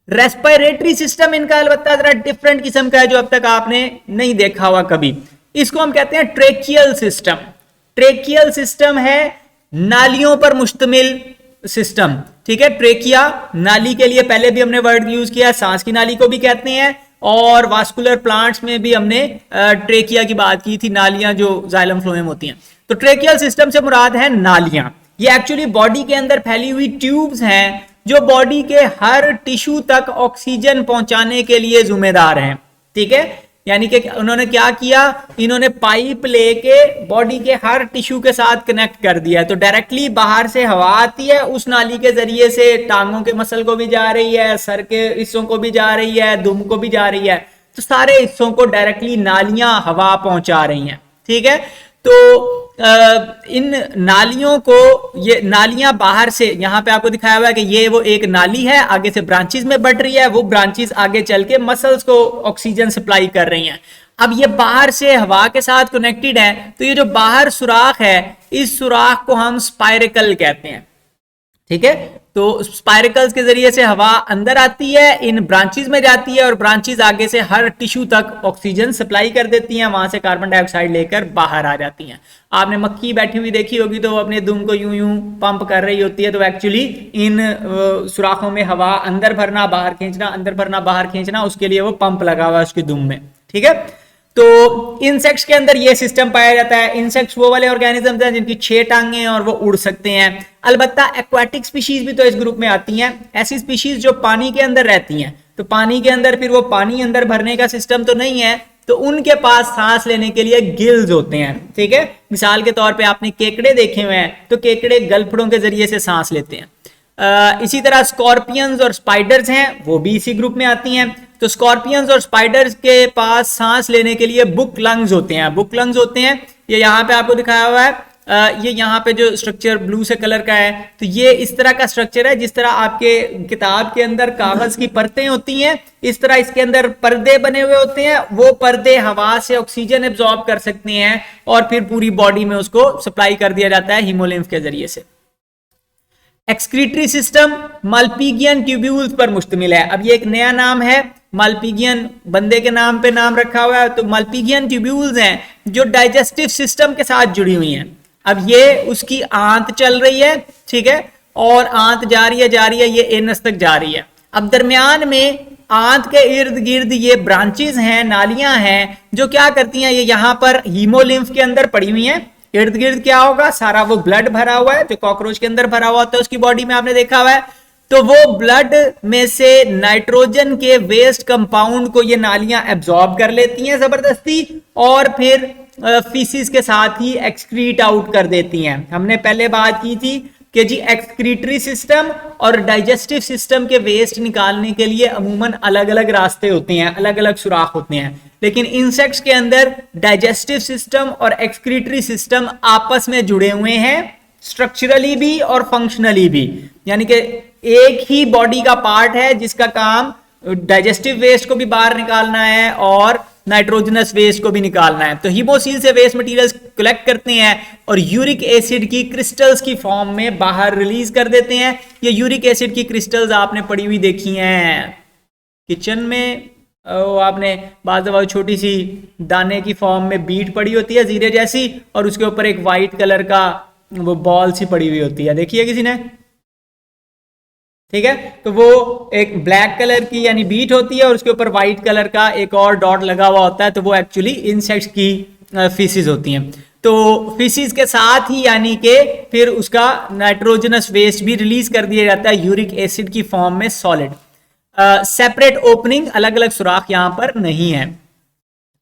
Respiratory system इनका अलबत्ता जरा डिफरेंट किस्म का है, जो अब तक आपने नहीं देखा हुआ कभी। इसको हम कहते हैं ट्रेकियल सिस्टम। ट्रेकियल सिस्टम है नालियों पर मुश्तमिल सिस्टम, ठीक है। ट्रेकिया नाली के लिए पहले भी हमने वर्ड यूज किया, सांस की नाली को भी कहते हैं, और वास्कुलर प्लांट्स में भी हमने ट्रेकिया की बात की थी, नालियां जो जाइलम फ्लोएम होती हैं। तो ट्रेकियल सिस्टम से मुराद है नालियां। ये एक्चुअली बॉडी के अंदर फैली हुई ट्यूब्स हैं जो बॉडी के हर टिश्यू तक ऑक्सीजन पहुंचाने के लिए जिम्मेदार हैं, ठीक है। यानी कि उन्होंने क्या किया, इन्होंने पाइप लेके बॉडी के हर टिश्यू के साथ कनेक्ट कर दिया। तो डायरेक्टली बाहर से हवा आती है, उस नाली के जरिए से टांगों के मसल को भी जा रही है, सर के हिस्सों को भी जा रही है, दुम को भी जा रही है। तो सारे हिस्सों को डायरेक्टली नालियां हवा पहुंचा रही हैं, ठीक है। तो इन नालियों को, ये नालियां बाहर से, यहां पे आपको दिखाया हुआ है कि ये वो एक नाली है, आगे से ब्रांचेस में बढ़ रही है, वो ब्रांचेस आगे चल के मसल्स को ऑक्सीजन सप्लाई कर रही हैं। अब ये बाहर से हवा के साथ कनेक्टेड है, तो ये जो बाहर सुराख है, इस सुराख को हम स्पाइरिकल कहते हैं, ठीक है। तो स्पाइरिकल्स के जरिए से हवा अंदर आती है, इन ब्रांचेस में जाती है, और ब्रांचेस आगे से हर टिश्यू तक ऑक्सीजन सप्लाई कर देती हैं, वहां से कार्बन डाइऑक्साइड लेकर बाहर आ जाती हैं। आपने मक्खी बैठी हुई देखी होगी, तो वो अपने दुम को यूं यूं पंप कर रही होती है, तो एक्चुअली इन सुराखों में हवा अंदर भरना बाहर खींचना, अंदर भरना बाहर खींचना, उसके लिए वो पंप लगा हुआ है उसकी दुम में, ठीक है। तो इंसेक्ट्स के अंदर ये सिस्टम पाया जाता है। इंसेक्ट्स वो वाले ऑर्गेनिजम्स हैं जिनकी 6 टांगे हैं और वो उड़ सकते हैं। अलबत्ता एक्वाटिक स्पीशीज भी तो इस ग्रुप में आती हैं, ऐसी स्पीशीज जो पानी के अंदर रहती हैं। तो पानी के अंदर फिर वो पानी अंदर भरने का सिस्टम तो नहीं है, तो उनके पास सांस लेने के लिए गिल्स होते हैं, ठीक है। मिसाल के तौर पे आपने केकड़े देखे हुए हैं, तो केकड़े गलफड़ों के जरिए से सांस लेते हैं। इसी तरह स्कॉर्पियंस और स्पाइडर्स हैं, वो भी इसी ग्रुप में आती हैं। तो स्कॉर्पियंस और स्पाइडर्स के पास सांस लेने के लिए बुक लंग्स होते हैं। बुक लंग्स होते हैं, ये यहाँ पे आपको दिखाया हुआ है, ये यहाँ पे जो स्ट्रक्चर ब्लू से कलर का है, तो ये इस तरह का स्ट्रक्चर है जिस तरह आपके किताब के अंदर कागज की परतें होती हैं, इस तरह इसके अंदर पर्दे बने हुए होते हैं। वो पर्दे हवा से ऑक्सीजन एब्जॉर्ब कर सकते हैं और फिर पूरी बॉडी में उसको सप्लाई कर दिया जाता है हीमोलिम्फ के जरिए से। एक्सक्रीटरी सिस्टम माल्पीगियन ट्यूब्यूल्स पर मुश्तमिल है। अब ये एक नया नाम है, माल्पीगियन बंदे के नाम पे नाम रखा हुआ है। तो माल्पीगियन ट्यूब्यूल्स हैं जो डाइजेस्टिव सिस्टम के साथ जुड़ी हुई हैं। अब ये उसकी आंत चल रही है, ठीक है, और आंत जा रही है, ये एनस तक जा रही है। अब दरमियान में आंत के इर्द गिर्द ये ब्रांचेस हैं, नालियां हैं, जो क्या करती हैं, ये यहाँ पर हीमोलिम्फ के अंदर पड़ी हुई हैं। इर्द गिर्द क्या होगा, सारा वो ब्लड भरा हुआ है जो कॉकरोच के अंदर भरा हुआ होता है उसकी बॉडी में, आपने देखा हुआ है। तो वो ब्लड में से नाइट्रोजन के वेस्ट कंपाउंड को ये नालियां एब्जॉर्ब कर लेती हैं जबरदस्ती, और फिर फीसिस के साथ ही एक्सक्रीट आउट कर देती हैं। हमने पहले बात की थी कि जी एक्सक्रीटरी सिस्टम और डाइजेस्टिव सिस्टम के वेस्ट निकालने के लिए अमूमन अलग अलग रास्ते होते हैं, अलग अलग सुराख होते हैं, लेकिन इंसेक्ट्स के अंदर डाइजेस्टिव सिस्टम और एक्सक्रीटरी सिस्टम आपस में जुड़े हुए हैं, स्ट्रक्चरली भी और फंक्शनली भी। यानी कि एक ही बॉडी का पार्ट है जिसका काम डाइजेस्टिव वेस्ट को भी बाहर निकालना है और नाइट्रोजनस वेस्ट को भी निकालना है। तो हीमोसील से वेस्ट मटेरियल्स कलेक्ट करते हैं और यूरिक एसिड की क्रिस्टल्स की फॉर्म में बाहर रिलीज कर देते हैं। ये यूरिक एसिड की क्रिस्टल्स आपने पड़ी हुई देखी हैं किचन में, आपने बाज़ दफ़ा छोटी सी दाने की फॉर्म में बीट पड़ी होती है जीरे जैसी, और उसके ऊपर एक वाइट कलर का वो बॉल सी पड़ी हुई होती है, देखिए किसी ने, ठीक है। तो वो एक ब्लैक कलर की यानी बीट होती है और उसके ऊपर व्हाइट कलर का एक और डॉट लगा हुआ होता है, तो वो एक्चुअली इंसेक्ट्स की फीसिस होती हैं। तो फीसिस के साथ ही यानी कि फिर उसका नाइट्रोजनस वेस्ट भी रिलीज कर दिया जाता है यूरिक एसिड की फॉर्म में सॉलिड। सेपरेट ओपनिंग, अलग अलग सुराख यहां पर नहीं है।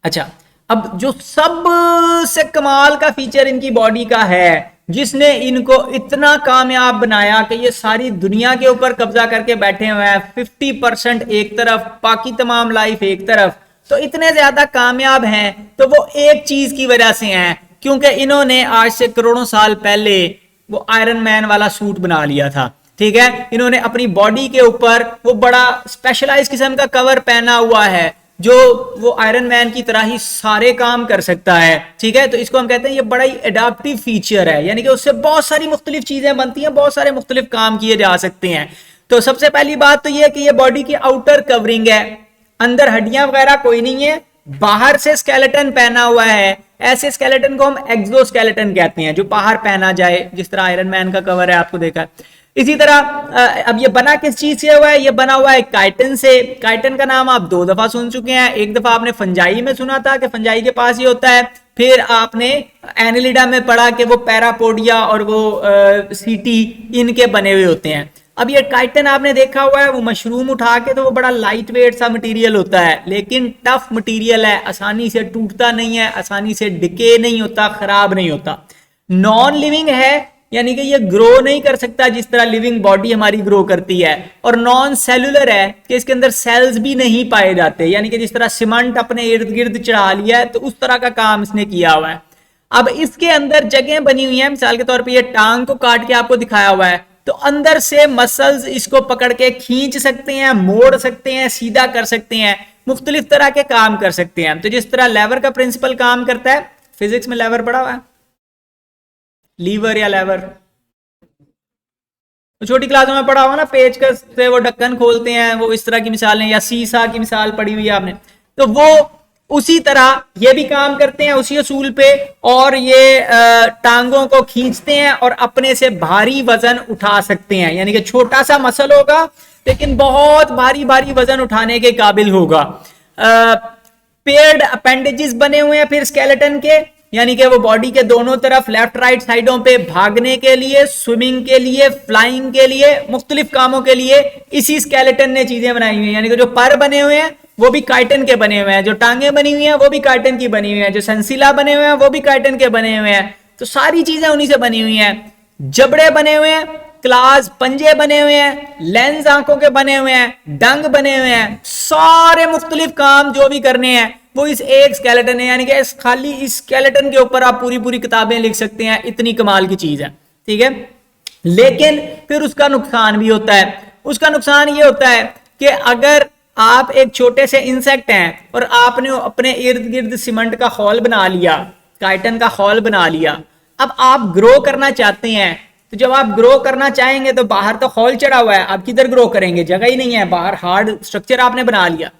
अच्छा, अब जो सबसे कमाल का फीचर इनकी बॉडी का है, जिसने इनको इतना कामयाब बनाया कि ये सारी दुनिया के ऊपर कब्जा करके बैठे हुए हैं, 50% एक तरफ, बाकी तमाम लाइफ एक तरफ, तो इतने ज्यादा कामयाब हैं, तो वो एक चीज की वजह से हैं, क्योंकि इन्होंने आज से करोड़ों साल पहले वो आयरन मैन वाला सूट बना लिया था, ठीक है। इन्होंने अपनी बॉडी के ऊपर वो बड़ा स्पेशलाइज किस्म का कवर पहना हुआ है जो वो आयरन मैन की तरह ही सारे काम कर सकता है, ठीक है। तो इसको हम कहते हैं ये बड़ा ही एडाप्टिव फीचर है, यानी कि उससे बहुत सारी मुख्तलिफ चीजें बनती हैं, बहुत सारे मुख्तलिफ काम किए जा सकते हैं। तो सबसे पहली बात तो ये कि ये बॉडी की आउटर कवरिंग है, अंदर हड्डियां वगैरह कोई नहीं है, बाहर से स्केलेटन पहना हुआ है। ऐसे स्केलेटन को हम एक्सोस्केलेटन कहते हैं, जो बाहर पहना जाए, जिस तरह आयरन मैन का कवर है आपको देखा है। इसी तरह अब ये बना किस चीज से हुआ है? ये बना हुआ है काइटिन से। काइटिन का नाम आप 2 दफा सुन चुके हैं। एक दफा आपने फंजाई में सुना था कि फंजाई के पास ये होता है, फिर आपने एनिलिडा में पढ़ा कि वो पैरापोडिया और वो सीटी इनके बने हुए होते हैं। अब ये काइटिन आपने देखा हुआ है, वो मशरूम उठा के तो वो बड़ा लाइट वेट सा मटेरियल होता है, लेकिन टफ मटेरियल है, आसानी से टूटता नहीं है, आसानी से डिके नहीं होता, खराब नहीं होता। नॉन लिविंग है, यानी कि ये ग्रो नहीं कर सकता जिस तरह लिविंग बॉडी हमारी ग्रो करती है, और नॉन सेलुलर है कि इसके अंदर सेल्स भी नहीं पाए जाते, यानी कि जिस तरह सीमेंट अपने इर्द गिर्द चढ़ा लिया है तो उस तरह का काम इसने किया हुआ है। अब इसके अंदर जगह बनी हुई है, मिसाल के तौर पे ये टांग को काट के आपको दिखाया हुआ है, तो अंदर से मसल्स इसको पकड़ के खींच सकते हैं, मोड़ सकते हैं, सीधा कर सकते हैं, मुख्तलिफ तरह के काम कर सकते हैं। तो जिस तरह लेवर का प्रिंसिपल काम करता है, फिजिक्स में लेवर पढ़ा हुआ है, लीवर या लेवर, तो छोटी क्लासों में पढ़ा हुआ ना, पेचकस से वो ढक्कन खोलते हैं, वो इस तरह की मिसालें, या सीसा की मिसाल पढ़ी हुई है आपने, तो वो उसी तरह ये भी काम करते हैं उसी असूल पे, और ये टांगों को खींचते हैं और अपने से भारी वजन उठा सकते हैं, यानी कि छोटा सा मसल होगा लेकिन बहुत भारी भारी वजन उठाने के काबिल होगा। पेयर्ड अपेंडेजेस बने हुए हैं फिर स्केलेटन के, यानी कि वो बॉडी के दोनों तरफ लेफ्ट राइट साइडों पे भागने के लिए, स्विमिंग के लिए, फ्लाइंग के लिए, मुख्तलिफ कामों के लिए इसी स्केलेटन ने चीजें बनाई हुई हैं। यानी कि जो पर बने हुए हैं वो भी काइटिन के बने हुए हैं, जो टांगे बनी हुई हैं वो भी काइटिन की बनी हुई हैं, जो संसिला बने हुए हैं वो भी काइटिन के बने हुए हैं। तो सारी चीजें उन्हीं से बनी हुई हैं। जबड़े बने हुए हैं, क्लास पंजे बने हुए हैं, लेंस आंखों के बने हुए हैं, डंग बने हुए हैं, सारे मुख्तलिफ काम जो भी करने हैं वो इस एक स्केलेटन है, यानी कि खाली इस स्केलेटन के ऊपर आप पूरी पूरी किताबें लिख सकते हैं, इतनी कमाल की चीज है, ठीक है। लेकिन फिर उसका नुकसान भी होता है। उसका नुकसान ये होता है कि अगर आप एक छोटे से इंसेक्ट हैं और आपने अपने इर्द गिर्द सीमेंट का हॉल बना लिया, काइटिन का हॉल बना लिया, अब आप ग्रो करना चाहते हैं, तो जब आप ग्रो करना चाहेंगे तो बाहर तो हॉल चढ़ा हुआ है, आप किधर ग्रो करेंगे, जगह ही नहीं है, बाहर हार्ड स्ट्रक्चर आपने बना लिया,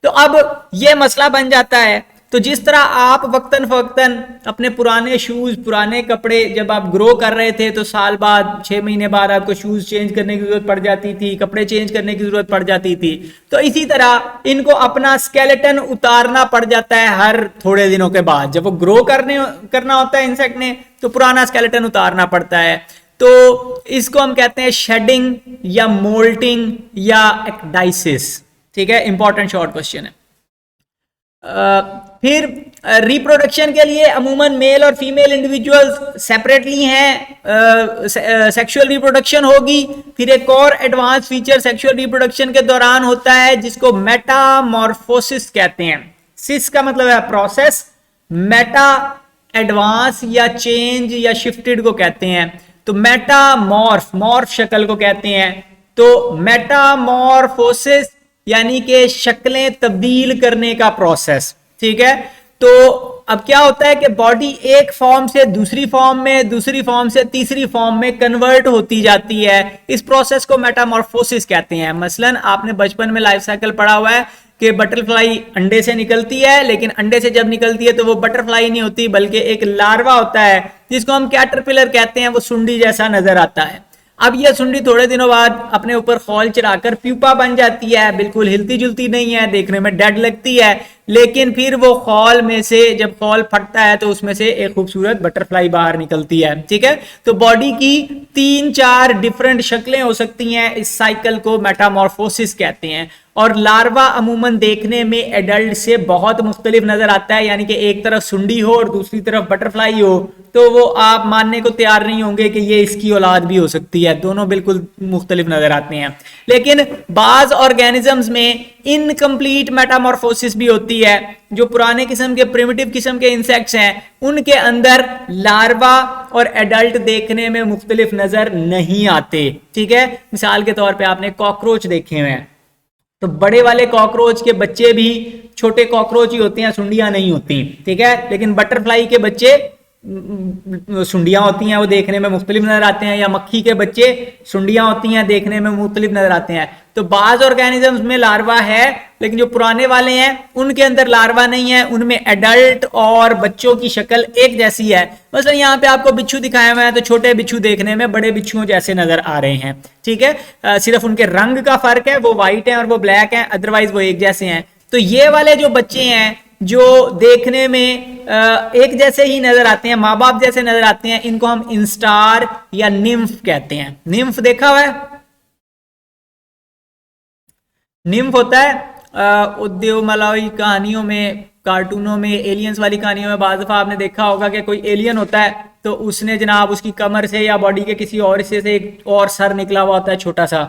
तो अब यह मसला बन जाता है। तो जिस तरह आप वक्तन फवक्तन अपने पुराने शूज, पुराने कपड़े, जब आप ग्रो कर रहे थे तो साल बाद, 6 महीने बाद आपको शूज चेंज करने की जरूरत पड़ जाती थी, कपड़े चेंज करने की जरूरत पड़ जाती थी, तो इसी तरह इनको अपना स्केलेटन उतारना पड़ जाता है हर थोड़े दिनों के बाद। जब वो ग्रो करना होता है इंसेक्ट ने, तो पुराना स्केलेटन उतारना पड़ता है। तो इसको हम कहते हैं शेडिंग या मोल्टिंग या एक्डाइसिस, ठीक है। इंपॉर्टेंट शॉर्ट क्वेश्चन है। फिर रिप्रोडक्शन के लिए अमूमन मेल और फीमेल इंडिविजुअल्स सेपरेटली हैं, सेक्सुअल रिप्रोडक्शन होगी। फिर एक और एडवांस फीचर सेक्सुअल रिप्रोडक्शन के दौरान होता है जिसको मेटामॉर्फोसिस कहते हैं। सिस का मतलब है प्रोसेस, मेटा एडवांस या चेंज या शिफ्टेड को कहते हैं। तो मेटामॉर्फ, मॉर्फ शक्ल को कहते हैं। तो मेटामॉर्फोसिस यानी कि शक्लें तब्दील करने का प्रोसेस, ठीक है। तो अब क्या होता है कि बॉडी एक फॉर्म से दूसरी फॉर्म में, दूसरी फॉर्म से तीसरी फॉर्म में कन्वर्ट होती जाती है। इस प्रोसेस को मेटामॉर्फोसिस कहते हैं। मसलन आपने बचपन में लाइफ साइकिल पढ़ा हुआ है कि बटरफ्लाई अंडे से निकलती है, लेकिन अंडे से जब निकलती है तो वो बटरफ्लाई नहीं होती बल्कि एक लार्वा होता है जिसको हम कैटरपिलर कहते हैं। वो सुंडी जैसा नजर आता है। अब यह सुंडी थोड़े दिनों बाद अपने ऊपर खौल चढ़ाकर प्यूपा बन जाती है, बिल्कुल हिलती जुलती नहीं है, देखने में डेड लगती है, लेकिन फिर वो खौल में से जब खौल फटता है तो उसमें से एक खूबसूरत बटरफ्लाई बाहर निकलती है, ठीक है। तो बॉडी की 3-4 डिफरेंट शक्लें हो सकती हैं। इस साइकिल को मेटामॉर्फोसिस कहते हैं। और लार्वा अमूमन देखने में एडल्ट से बहुत मुख्तलिफ नजर आता है, यानी कि एक तरफ सुंडी हो और दूसरी तरफ बटरफ्लाई हो, तो वो आप मानने को तैयार नहीं होंगे कि ये इसकी औलाद भी हो सकती है। दोनों बिल्कुल मुख्तलिफ नजर आते हैं। लेकिन बाज ऑर्गेनिजम्स में इनकम्प्लीट मेटामॉर्फोसिस भी होती है। जो पुराने किस्म के प्रिमिटिव किस्म के इंसेक्ट्स हैं उनके अंदर लार्वा और एडल्ट देखने में मुख्तलिफ नजर नहीं आते, ठीक है। मिसाल के तौर पे आपने कॉकरोच देखे हुए हैं, तो बड़े वाले कॉकरोच के बच्चे भी छोटे कॉकरोच ही होते हैं, सुंडियां नहीं होती, ठीक है। लेकिन बटरफ्लाई के बच्चे सुंडियां होती हैं वो देखने में मुख्तलिफ नजर आते हैं, या मक्खी के बच्चे सुंडियां होती हैं देखने में मुख्तलिफ नजर आते हैं। तो बाज ऑर्गेनिजम्स में लार्वा है, लेकिन जो पुराने वाले हैं उनके अंदर लार्वा नहीं है, उनमें एडल्ट और बच्चों की शक्ल एक जैसी है। मतलब यहाँ पे आपको बिच्छू दिखाए हुए हैं तो छोटे बिच्छू देखने में बड़े बिच्छुओं जैसे नजर आ रहे हैं, ठीक है। सिर्फ उनके रंग का फर्क है, वो व्हाइट है और वो ब्लैक है, अदरवाइज वो एक जैसे हैं। तो ये वाले जो बच्चे हैं जो देखने में एक जैसे ही नजर आते हैं, माँ बाप जैसे नजर आते हैं, इनको हम इंस्टार या निम्फ कहते हैं। निम्फ देखा हुआ है? निम्फ होता है उद्योगमलई कहानियों में, कार्टूनों में, एलियंस वाली कहानियों में बाज़ दफा आपने देखा होगा कि कोई एलियन होता है तो उसने जनाब उसकी कमर से या बॉडी के किसी और हिस्से से एक और सर निकला हुआ होता है छोटा सा,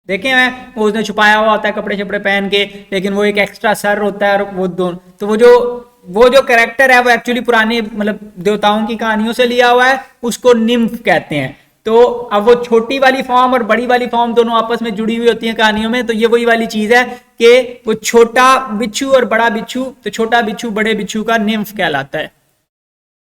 देखे हैं, वो उसने छुपाया हुआ होता है कपड़े शपड़े पहन के, लेकिन वो एक एक्स्ट्रा सर होता है। और वो दोनों, तो वो जो कैरेक्टर है वो एक्चुअली पुराने मतलब देवताओं की कहानियों से लिया हुआ है, उसको निम्फ कहते हैं। तो अब वो छोटी वाली फॉर्म और बड़ी वाली फॉर्म दोनों आपस में जुड़ी हुई होती है कहानियों में। तो ये वही वाली चीज है कि वो छोटा बिच्छू और बड़ा बिच्छू, तो छोटा बिच्छू बड़े बिच्छू का निम्फ कहलाता है।